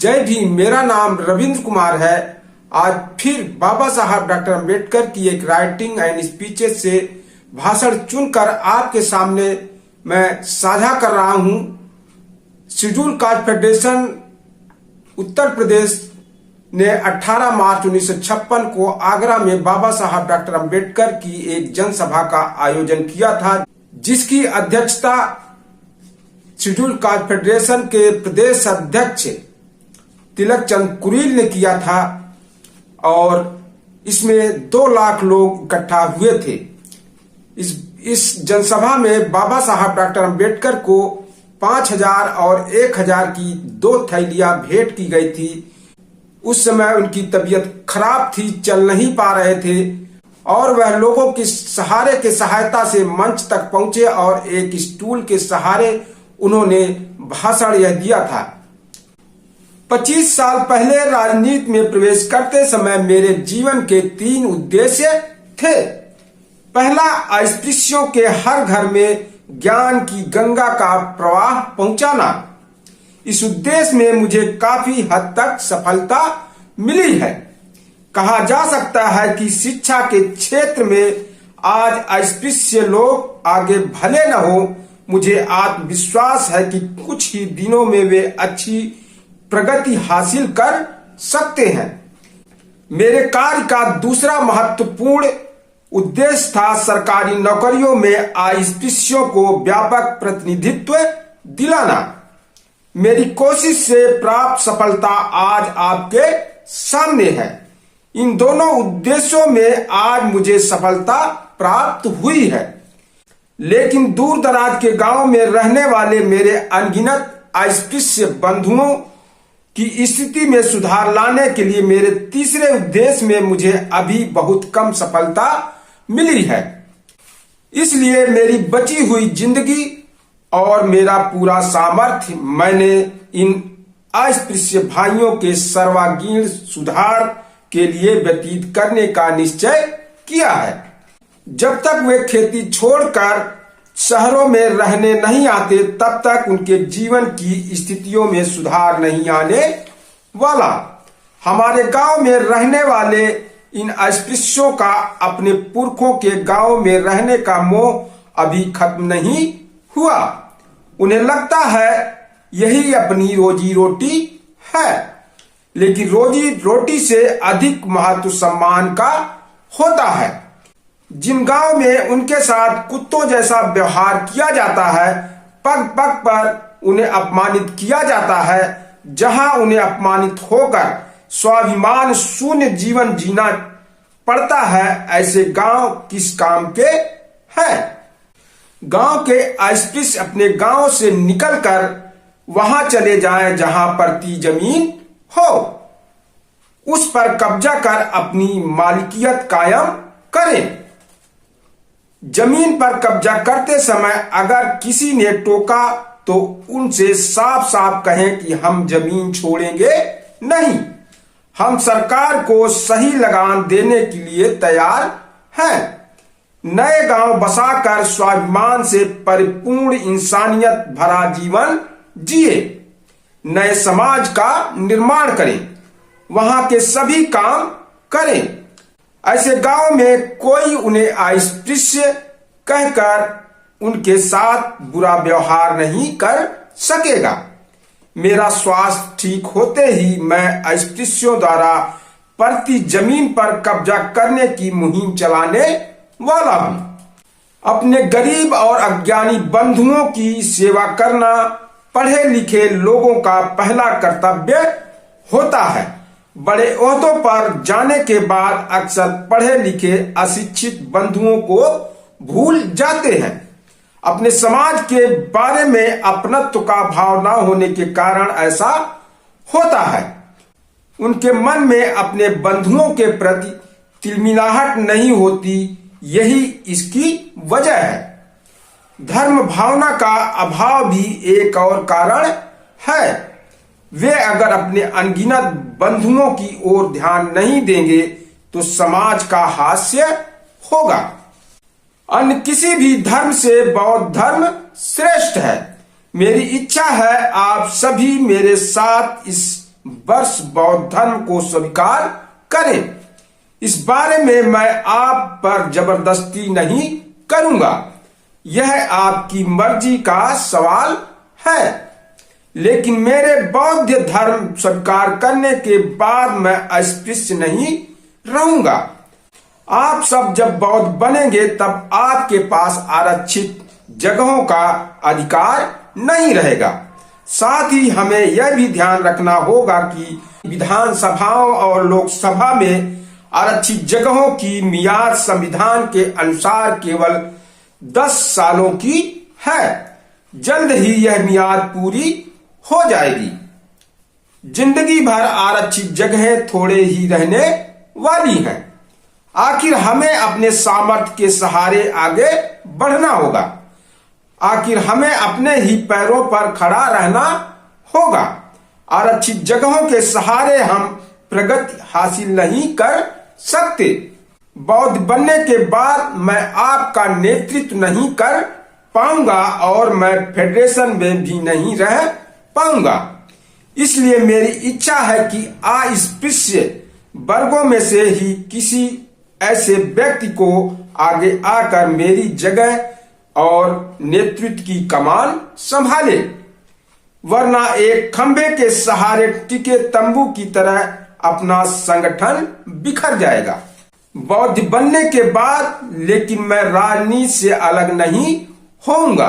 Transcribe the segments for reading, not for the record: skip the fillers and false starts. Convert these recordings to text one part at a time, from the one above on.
जय भीम। मेरा नाम रविंद्र कुमार है। आज फिर बाबा साहब डॉक्टर अम्बेडकर की एक राइटिंग एंड स्पीचेस से भाषण चुनकर आपके सामने मैं साझा कर रहा हूं। Schedule caste federation Uttar Pradesh ने 18 मार्च 1956 को आगरा में बाबा साहब डॉक्टर अम्बेडकर की एक जनसभा का आयोजन किया था, जिसकी अध्यक्षता शेड्यूल कास्ट फेडरेशन के प्रदेश अध्यक्ष तिलक चंद कुरील ने किया था और इसमें 2 लाख लोग इकट्ठा हुए थे। इस जनसभा में बाबा साहब डॉक्टर अम्बेडकर को 5000 और 1000 की 2 थैलियां भेंट की गई थी। उस समय उनकी तबीयत खराब थी, चल नहीं पा रहे थे और वह लोगों के सहारे के सहायता से मंच तक पहुंचे और एक स्टूल के सहारे उन्होंने भाषण यह दिया था। 25 साल पहले राजनीति में प्रवेश करते समय मेरे जीवन के 3 उद्देश्य थे। पहला, अस्पृश्यों के हर घर में ज्ञान की गंगा का प्रवाह पहुंचाना। इस उद्देश्य में मुझे काफी हद तक सफलता मिली है। कहा जा सकता है कि शिक्षा के क्षेत्र में आज अस्पृश्य लोग आगे भले न हो, मुझे आत्मविश्वास है कि कुछ ही दिनों में वे अच्छी प्रगति हासिल कर सकते हैं। मेरे कार्य का दूसरा महत्वपूर्ण उद्देश्य था सरकारी नौकरियों में अस्पृश्यों को व्यापक प्रतिनिधित्व दिलाना। मेरी कोशिश से प्राप्त सफलता आज आपके सामने है। इन दोनों उद्देश्यों में आज मुझे सफलता प्राप्त हुई है, लेकिन दूर दराज के गांव में रहने वाले मेरे अनगिनत अस्पृश्य बंधुओं की स्थिति में सुधार लाने के लिए मेरे तीसरे उद्देश्य में मुझे अभी बहुत कम सफलता मिली है। इसलिए मेरी बची हुई जिंदगी और मेरा पूरा सामर्थ्य मैंने इन अस्पृश्य भाइयों के सर्वांगीण सुधार के लिए व्यतीत करने का निश्चय किया है। जब तक वे खेती छोड़कर शहरों में रहने नहीं आते, तब तक उनके जीवन की स्थितियों में सुधार नहीं आने वाला। हमारे गांव में रहने वाले इन अस्पृश्यों का अपने पुरखों के गांव में रहने का मोह अभी खत्म नहीं हुआ। उन्हें लगता है यही अपनी रोजी रोटी है, लेकिन रोजी रोटी से अधिक महत्व सम्मान का होता है। जिन गांव में उनके साथ कुत्तों जैसा व्यवहार किया जाता है, पग पग पर उन्हें अपमानित किया जाता है, जहां उन्हें अपमानित होकर स्वाभिमान शून्य जीवन जीना पड़ता है, ऐसे गांव किस काम के हैं? गांव के अस्पृश्य अपने गांव से निकलकर वहां चले जाएं जहां परती जमीन हो, उस पर कब्जा कर अपनी मालिकियत कायम करें। जमीन पर कब्जा करते समय अगर किसी ने टोका तो उनसे साफ साफ कहें कि हम जमीन छोड़ेंगे नहीं, हम सरकार को सही लगान देने के लिए तैयार हैं। नए गांव बसाकर स्वाभिमान से परिपूर्ण इंसानियत भरा जीवन जिए, नए समाज का निर्माण करें, वहां के सभी काम करें। ऐसे गांव में कोई उन्हें अस्पृश्य कहकर उनके साथ बुरा व्यवहार नहीं कर सकेगा। मेरा स्वास्थ्य ठीक होते ही मैं अस्पृश्यों द्वारा परती जमीन पर कब्जा करने की मुहिम चलाने वाला हूं। अपने गरीब और अज्ञानी बंधुओं की सेवा करना पढ़े लिखे लोगों का पहला कर्तव्य होता है। बड़े ओहदों पर जाने के बाद अक्सर पढ़े लिखे अशिक्षित बंधुओं को भूल जाते हैं। अपने समाज के बारे में अपनत्व का भाव न होने के कारण ऐसा होता है। उनके मन में अपने बंधुओं के प्रति तिलमिलाहट नहीं होती, यही इसकी वजह है। धर्म भावना का अभाव भी एक और कारण है। वे अगर अपने अनगिनत बंधुओं की ओर ध्यान नहीं देंगे तो समाज का हास्य होगा। अन्य किसी भी धर्म से बौद्ध धर्म श्रेष्ठ है। मेरी इच्छा है आप सभी मेरे साथ इस वर्ष बौद्ध धर्म को स्वीकार करें। इस बारे में मैं आप पर जबरदस्ती नहीं करूंगा, यह आपकी मर्जी का सवाल है। लेकिन मेरे बौद्ध धर्म स्वीकार करने के बाद मैं अस्पृश्य नहीं रहूंगा। आप सब जब बौद्ध बनेंगे तब आपके पास आरक्षित जगहों का अधिकार नहीं रहेगा। साथ ही हमें यह भी ध्यान रखना होगा कि विधानसभाओं और लोकसभा में आरक्षित जगहों की मियाद संविधान के अनुसार केवल 10 सालों की है। जल्द ही यह मियाद पूरी हो जाएगी। जिंदगी भर आरक्षित जगहें थोड़े ही रहने वाली हैं। आखिर हमें अपने सामर्थ्य के सहारे आगे बढ़ना होगा। आखिर हमें अपने ही पैरों पर खड़ा रहना होगा। आरक्षित जगहों के सहारे हम प्रगति हासिल नहीं कर सकते। बौद्ध बनने के बाद मैं आपका नेतृत्व नहीं कर पाऊंगा और मैं फेडरेशन में भी नहीं रह पाऊंगा। इसलिए मेरी इच्छा है कि अस्पृश्य वर्गों में से ही किसी ऐसे व्यक्ति को आगे आकर मेरी जगह और नेतृत्व की कमान संभाले, वरना एक खंभे के सहारे टिके तंबू की तरह अपना संगठन बिखर जाएगा। बौद्ध बनने के बाद लेकिन मैं राजनीति से अलग नहीं होऊंगा।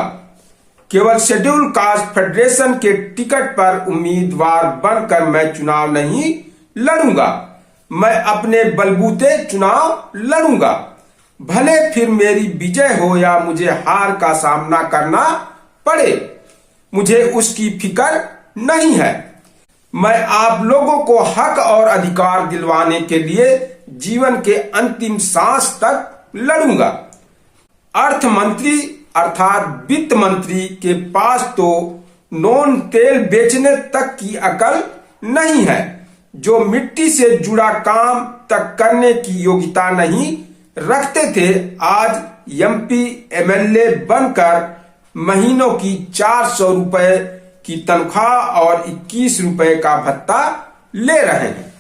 केवल शेड्यूल कास्ट फेडरेशन के टिकट पर उम्मीदवार बनकर मैं चुनाव नहीं लड़ूंगा। मैं अपने बलबूते चुनाव लड़ूंगा। भले फिर मेरी विजय हो या मुझे हार का सामना करना पड़े, मुझे उसकी फिक्र नहीं है। मैं आप लोगों को हक और अधिकार दिलवाने के लिए जीवन के अंतिम सांस तक लड़ूंगा। अर्थ मंत्री अर्थात वित्त मंत्री के पास तो नॉन तेल बेचने तक की अकल नहीं है। जो मिट्टी से जुड़ा काम तक करने की योग्यता नहीं रखते थे, आज एमपी एमएलए बनकर महीनों की 400 रुपए की तनख्वाह और 21 रुपए का भत्ता ले रहे हैं।